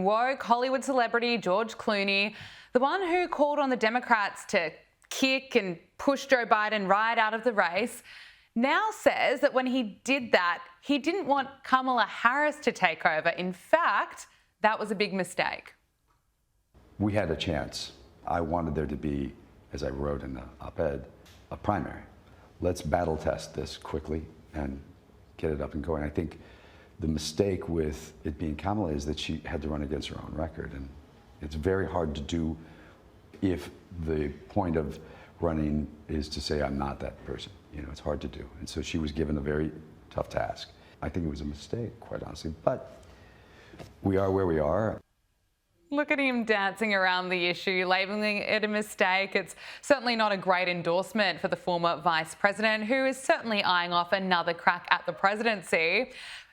Woke Hollywood celebrity George Clooney, the one who called on the Democrats to kick and push Joe Biden right out of the race, now says that when he did that, he didn't want Kamala Harris to take over. In fact, that was a big mistake. We had a chance. I wanted there to be, as I wrote in the op-ed, a primary. Let's battle test this quickly and get it up and going. I think the mistake with it being Kamala is that she had to run against her own record. And it's very hard to do if the point of running is to say, I'm not that person. You know, it's hard to do. And so she was given a very tough task. I think it was a mistake, quite honestly, but we are where we are. Look at him dancing around the issue, labelling it a mistake. It's certainly not a great endorsement for the former vice president, who is certainly eyeing off another crack at the presidency.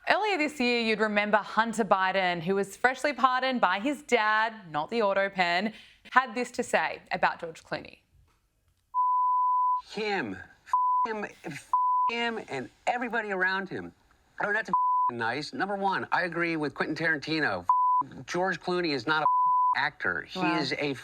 Earlier this year, you'd remember Hunter Biden, who was freshly pardoned by his dad, not the auto pen, had this to say about George Clooney. Him, and everybody around him. I don't have to nice. Number one, I agree with Quentin Tarantino. George Clooney is not a actor. He is a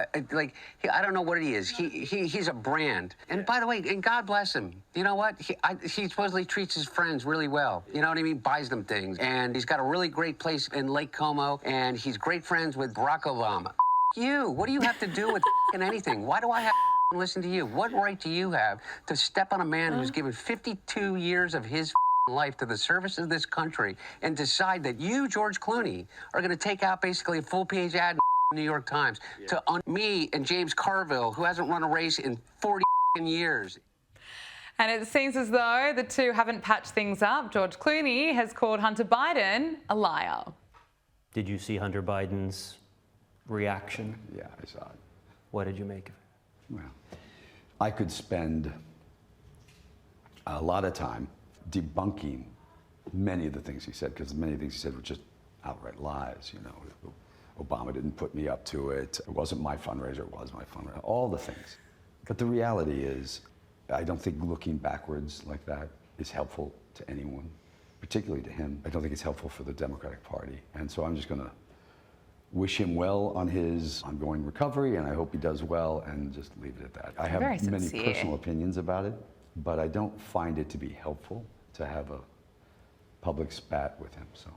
I don't know what he is. He's a brand. And by the way, and God bless him. You know what? He supposedly treats his friends really well. You know what I mean? Buys them things. And he's got a really great place in Lake Como. And he's great friends with Barack Obama. You, what do you have to do with anything? Why do I have to listen to you? What right do you have to step on a man who's given 52 years of his life to the service of this country and decide that you, George Clooney, are going to take out basically a full-page ad in the New York Times to me and James Carville, who hasn't run a race in 40 years. And it seems as though the two haven't patched things up. George Clooney has called Hunter Biden a liar. Did you see Hunter Biden's reaction? Yeah, I saw it. What did you make of it? Well, I could spend a lot of time debunking many of the things he said, because many of the things he said were just outright lies. You know, Obama didn't put me up to it. It wasn't my fundraiser. It was my fundraiser. All the things. But the reality is, I don't think looking backwards like that is helpful to anyone, particularly to him. I don't think it's helpful for the Democratic Party. And so I'm just going to wish him well on his ongoing recovery, and I hope he does well, and just leave it at that. I have many personal opinions about it, but I don't find it to be helpful to have a public spat with him. So.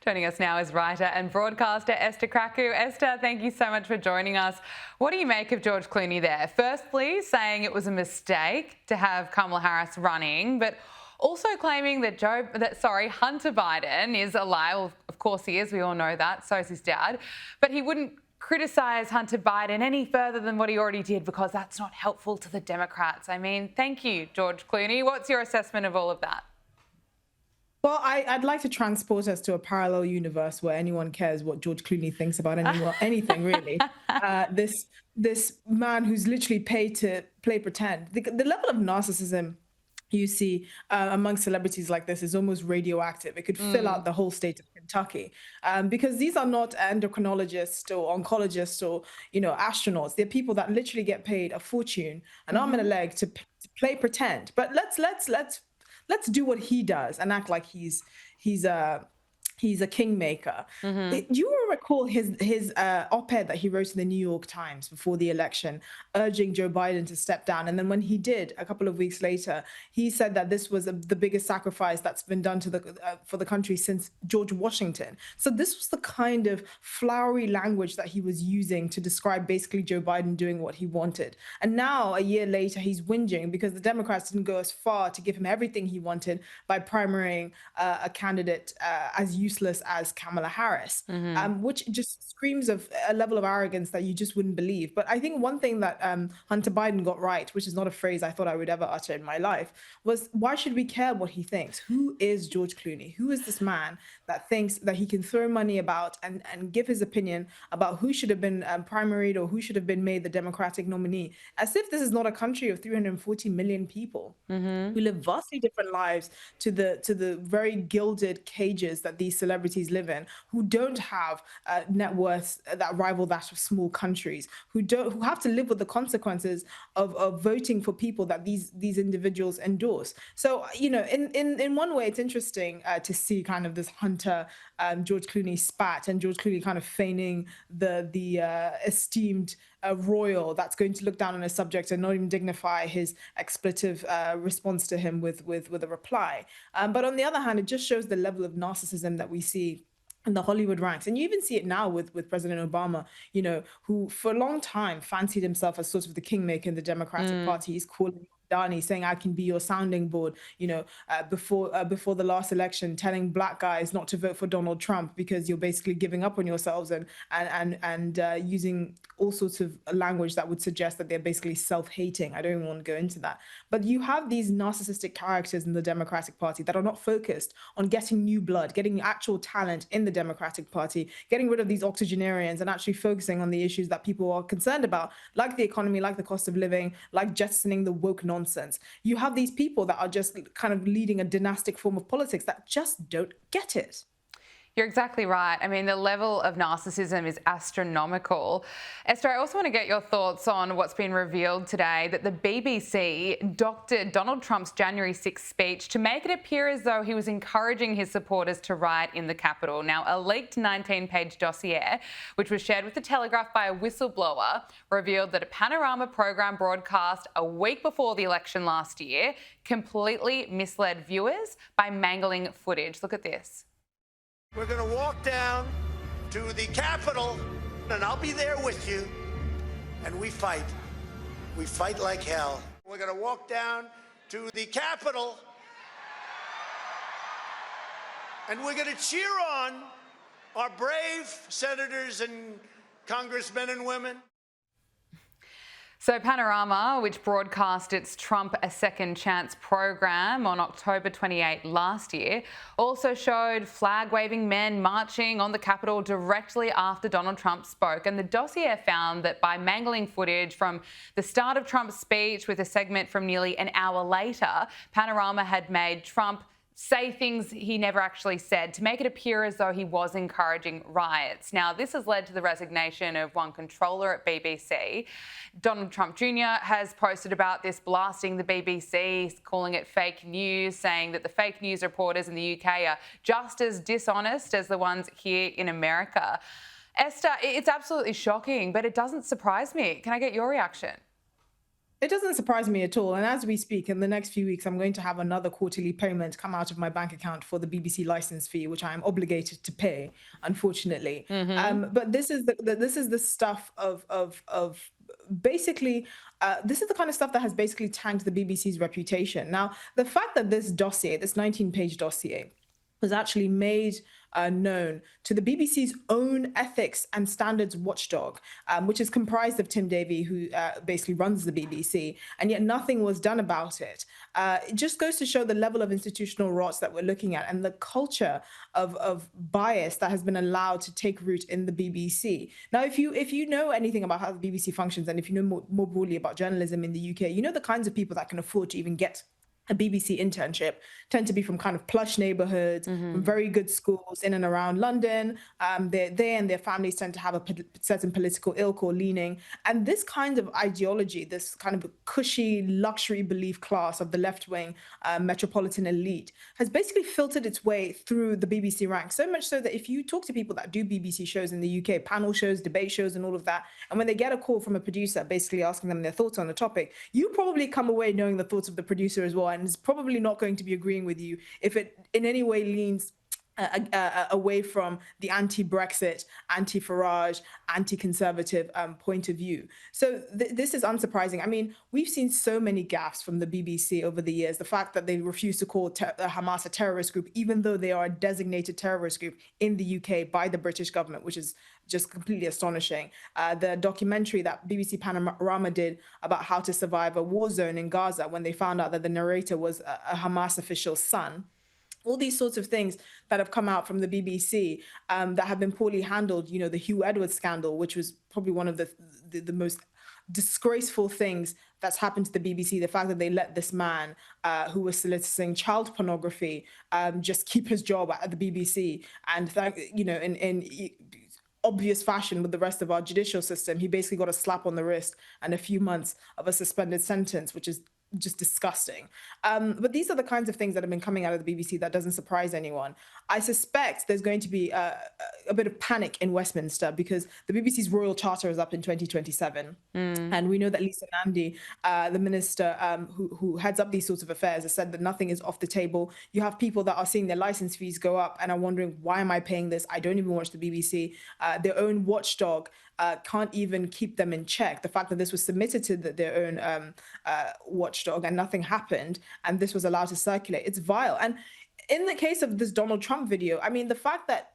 Joining us now is writer and broadcaster Esther Krakue. Esther, thank you so much for joining us. What do you make of George Clooney there? Firstly, saying it was a mistake to have Kamala Harris running, but also claiming that Hunter Biden is a liar. Well, of course he is, we all know that, so is his dad. But he wouldn't criticise Hunter Biden any further than what he already did because that's not helpful to the Democrats. I mean, thank you, George Clooney. What's your assessment of all of that? Well, I'd like to transport us to a parallel universe where anyone cares what George Clooney thinks about anything, really. This man who's literally paid to play pretend. The level of narcissism you see among celebrities like this is almost radioactive. It could fill out the whole state of Kentucky, because these are not endocrinologists or oncologists or astronauts. They're people that literally get paid a fortune, an arm and a leg to play pretend. But let's do what he does and act like he's a kingmaker. Do you recall his op-ed that he wrote in the New York Times before the election, urging Joe Biden to step down? And then when he did, a couple of weeks later, he said that this was the biggest sacrifice that's been done to for the country since George Washington. So this was the kind of flowery language that he was using to describe basically Joe Biden doing what he wanted. And now, a year later, he's whinging because the Democrats didn't go as far to give him everything he wanted by primarying a candidate as useless as Kamala Harris, which just screams of a level of arrogance that you just wouldn't believe. But I think one thing that Hunter Biden got right, which is not a phrase I thought I would ever utter in my life, was why should we care what he thinks? Who is George Clooney? Who is this man that thinks that he can throw money about and give his opinion about who should have been primaried or who should have been made the Democratic nominee? As if this is not a country of 340 million people who live vastly different lives to the very gilded cages that these celebrities live in, who don't have net worths that rival that of small countries, who have to live with the consequences of voting for people that these individuals endorse. So, in one way, it's interesting to see kind of this Hunter George Clooney spat, and George Clooney kind of feigning the esteemed royal that's going to look down on a subject and not even dignify his expletive response to him with a reply. But on the other hand, it just shows the level of narcissism that we see in the Hollywood ranks. And you even see it now with President Obama, who for a long time fancied himself as sort of the kingmaker in the Democratic Party. He's calling Dani, saying, "I can be your sounding board," before the last election, telling black guys not to vote for Donald Trump because you're basically giving up on yourselves, and using all sorts of language that would suggest that they're basically self-hating. I don't even want to go into that. But you have these narcissistic characters in the Democratic Party that are not focused on getting new blood, getting actual talent in the Democratic Party, getting rid of these octogenarians and actually focusing on the issues that people are concerned about, like the economy, like the cost of living, like jettisoning the woke nonsense. You have these people that are just kind of leading a dynastic form of politics that just don't get it. You're exactly right. I mean, the level of narcissism is astronomical. Esther, I also want to get your thoughts on what's been revealed today, that the BBC doctored Donald Trump's January 6th speech to make it appear as though he was encouraging his supporters to riot in the Capitol. Now, a leaked 19-page dossier, which was shared with The Telegraph by a whistleblower, revealed that a Panorama program broadcast a week before the election last year completely misled viewers by mangling footage. Look at this. We're going to walk down to the Capitol, and I'll be there with you, and we fight. We fight like hell. We're going to walk down to the Capitol, and we're going to cheer on our brave senators and congressmen and women. So Panorama, which broadcast its Trump a Second Chance program on October 28 last year, also showed flag-waving men marching on the Capitol directly after Donald Trump spoke. And the dossier found that by mangling footage from the start of Trump's speech with a segment from nearly an hour later, Panorama had made Trump say things he never actually said to make it appear as though he was encouraging riots. Now, this has led to the resignation of one controller at BBC. Donald Trump Jr. has posted about this, blasting the BBC, calling it fake news, saying that the fake news reporters in the UK are just as dishonest as the ones here in America. Esther, it's absolutely shocking, but it doesn't surprise me. Can I get your reaction? It doesn't surprise me at all. And as we speak, in the next few weeks, I'm going to have another quarterly payment come out of my bank account for the BBC license fee, which I am obligated to pay, unfortunately. But this is the stuff of basically, this is the kind of stuff that has basically tanked the BBC's reputation. Now, the fact that this dossier, this 19-page dossier, was actually made known to the BBC's own ethics and standards watchdog, which is comprised of Tim Davie, who basically runs the BBC, and yet nothing was done about it. It just goes to show the level of institutional rot that we're looking at and the culture of bias that has been allowed to take root in the BBC. Now, if you know anything about how the BBC functions, and if you know more broadly about journalism in the UK, you know the kinds of people that can afford to even get a BBC internship tend to be from kind of plush neighborhoods, from very good schools in and around London. They and their families tend to have a certain political ilk or leaning. And this kind of ideology, this kind of cushy luxury belief class of the left-wing metropolitan elite has basically filtered its way through the BBC ranks, so much so that if you talk to people that do BBC shows in the UK, panel shows, debate shows and all of that, and when they get a call from a producer basically asking them their thoughts on the topic, you probably come away knowing the thoughts of the producer as well, and is probably not going to be agreeing with you if it in any way leans away from the anti-Brexit, anti-Farage, anti-conservative point of view. So this is unsurprising. I mean, we've seen so many gaffes from the BBC over the years. The fact that they refuse to call Hamas a terrorist group, even though they are a designated terrorist group in the UK by the British government, which is just completely astonishing. The documentary that BBC Panorama did about how to survive a war zone in Gaza, when they found out that the narrator was a Hamas official's son. All these sorts of things that have come out from the BBC that have been poorly handled. You know, the Hugh Edwards scandal, which was probably one of the most disgraceful things that's happened to the BBC. The fact that they let this man who was soliciting child pornography just keep his job at the BBC, and obvious fashion with the rest of our judicial system, he basically got a slap on the wrist and a few months of a suspended sentence, which is just disgusting. But these are the kinds of things that have been coming out of the BBC that doesn't surprise anyone. I suspect there's going to be a bit of panic in Westminster because the BBC's Royal Charter is up in 2027. And we know that Lisa Nandy, the minister who heads up these sorts of affairs, has said that nothing is off the table. You have people that are seeing their license fees go up and are wondering, why am I paying this? I don't even watch the BBC. Their own watchdog can't even keep them in check. The fact that this was submitted to their own watchdog and nothing happened, and this was allowed to circulate, it's vile. And in the case of this Donald Trump video, I mean, the fact that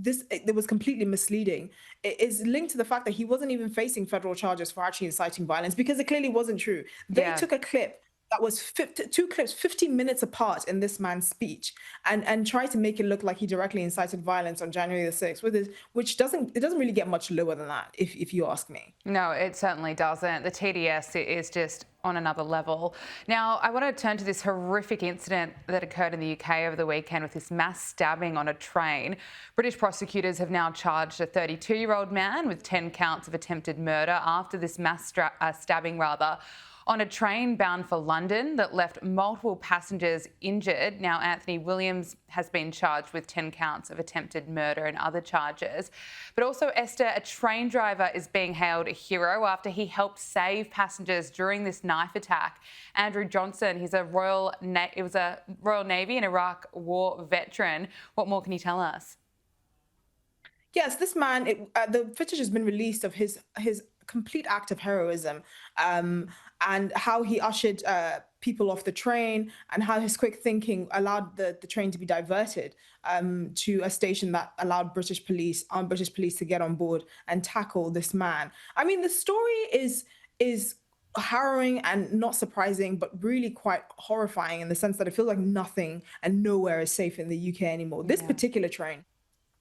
it was completely misleading is linked to the fact that he wasn't even facing federal charges for actually inciting violence, because it clearly wasn't true. They took a clip that was two clips 15 minutes apart in this man's speech and tried to make it look like he directly incited violence on January the 6th, which doesn't really get much lower than that, if you ask me. No, it certainly doesn't. The TDS is just on another level. Now, I want to turn to this horrific incident that occurred in the UK over the weekend with this mass stabbing on a train. British prosecutors have now charged a 32-year-old man with 10 counts of attempted murder after this mass stabbing on a train bound for London that left multiple passengers injured. Now, Anthony Williams has been charged with 10 counts of attempted murder and other charges. But also, Esther, a train driver is being hailed a hero after he helped save passengers during this knife attack. Andrew Johnson, he's a Royal Navy and Iraq War veteran. What more can you tell us? Yes, this man, the footage has been released of his complete act of heroism, and how he ushered people off the train, and how his quick thinking allowed the train to be diverted to a station that allowed British police to get on board and tackle this man. I mean, the story is harrowing and not surprising, but really quite horrifying in the sense that it feels like nothing and nowhere is safe in the UK anymore. This particular train,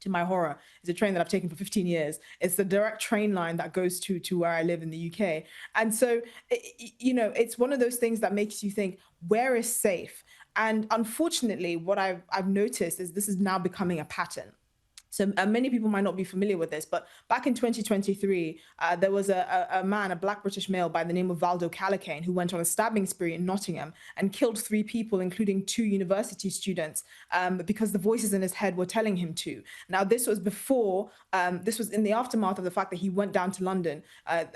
to my horror, is a train that I've taken for 15 years. It's the direct train line that goes to where I live in the UK. And so, it's one of those things that makes you think, where is safe? And unfortunately, what I've noticed is this is now becoming a pattern. So many people might not be familiar with this, but back in 2023, there was a man, a black British male by the name of Valdo Calacane, who went on a stabbing spree in Nottingham and killed 3 people, including 2 university students, because the voices in his head were telling him to. Now, this was in the aftermath of the fact that he went down to London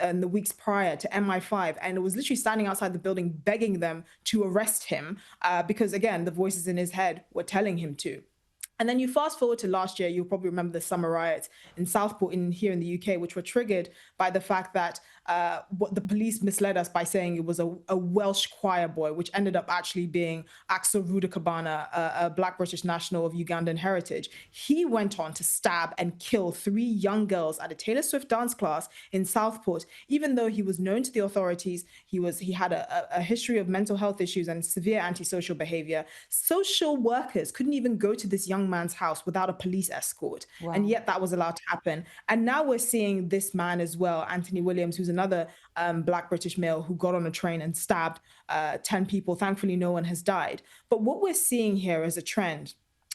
in the weeks prior to MI5, and was literally standing outside the building begging them to arrest him because, again, the voices in his head were telling him to. And then you fast forward to last year, you'll probably remember the summer riots in Southport here in the UK, which were triggered by the fact that what the police misled us by saying it was a Welsh choir boy, which ended up actually being Axel Rudakabana, a black British national of Ugandan heritage. He went on to stab and kill 3 young girls at a Taylor Swift dance class in Southport, even though he was known to the authorities. He had a history of mental health issues and severe antisocial behavior. Social workers couldn't even go to this young man's house without a police escort. Wow. And yet that was allowed to happen. And now we're seeing this man as well, Anthony Williams, who's another black British male who got on a train and stabbed 10 people. Thankfully, no one has died. But what we're seeing here is a trend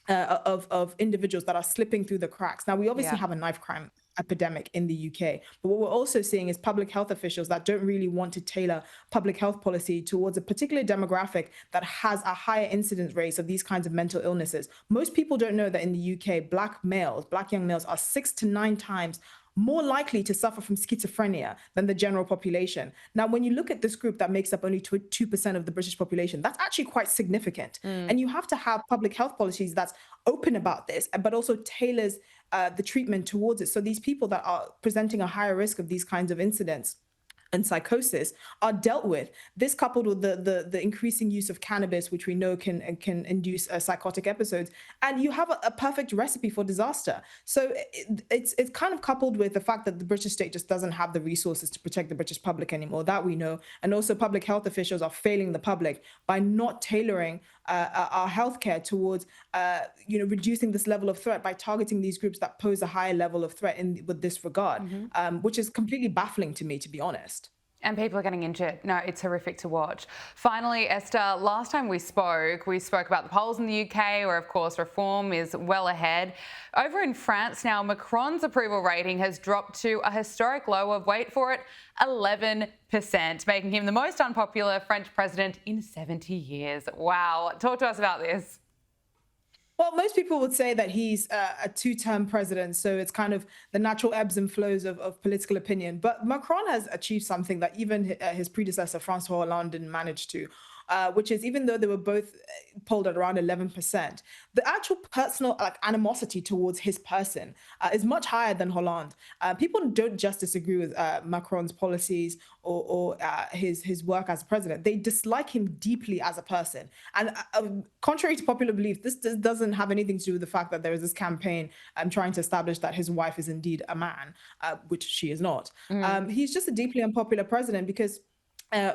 of individuals that are slipping through the cracks. Now, we obviously have a knife crime epidemic in the UK, but what we're also seeing is public health officials that don't really want to tailor public health policy towards a particular demographic that has a higher incidence rate of these kinds of mental illnesses. Most people don't know that in the UK, black young males are 6 to 9 times more likely to suffer from schizophrenia than the general population. Now, when you look at this group that makes up only 2% of the British population, that's actually quite significant. And you have to have public health policies that's open about this, but also tailors the treatment towards it. So these people that are presenting a higher risk of these kinds of incidents and psychosis are dealt with. This coupled with the increasing use of cannabis, which we know can induce psychotic episodes, and you have a perfect recipe for disaster. So it's kind of coupled with the fact that the British state just doesn't have the resources to protect the British public anymore, that we know. And also public health officials are failing the public by not tailoring our healthcare towards reducing this level of threat by targeting these groups that pose a higher level of threat with this regard, which is completely baffling to me, to be honest. And people are getting injured. No, it's horrific to watch. Finally, Esther, last time we spoke about the polls in the UK, where, of course, reform is well ahead. Over in France now, Macron's approval rating has dropped to a historic low of, wait for it, 11%, making him the most unpopular French president in 70 years. Wow. Talk to us about this. Well, most people would say that he's a two-term president, so it's kind of the natural ebbs and flows of political opinion. But Macron has achieved something that even his predecessor, Francois Hollande, didn't manage to, which is, even though they were both polled at around 11%, the actual personal animosity towards his person is much higher than Hollande. People don't just disagree with Macron's policies or his work as president. They dislike him deeply as a person. And contrary to popular belief, this doesn't have anything to do with the fact that there is this campaign trying to establish that his wife is indeed a man, which she is not. He's just a deeply unpopular president because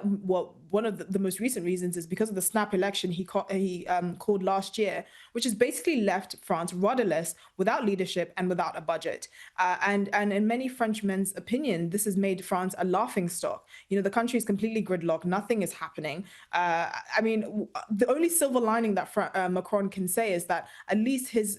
well, one of the most recent reasons is because of the snap election he called last year, which has basically left France rudderless, without leadership and without a budget. And in many Frenchmen opinion, this has made France a laughingstock. You know, the country is completely gridlocked. Nothing is happening. I mean, the only silver lining that Macron can say is that at least his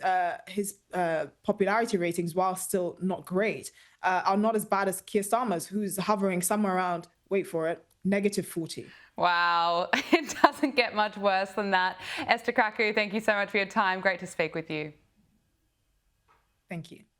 popularity ratings, while still not great, are not as bad as Keir Starmer's, who's hovering somewhere around, wait for it, -40. Wow, it doesn't get much worse than that. Esther Krakue, thank you so much for your time. Great to speak with you. Thank you.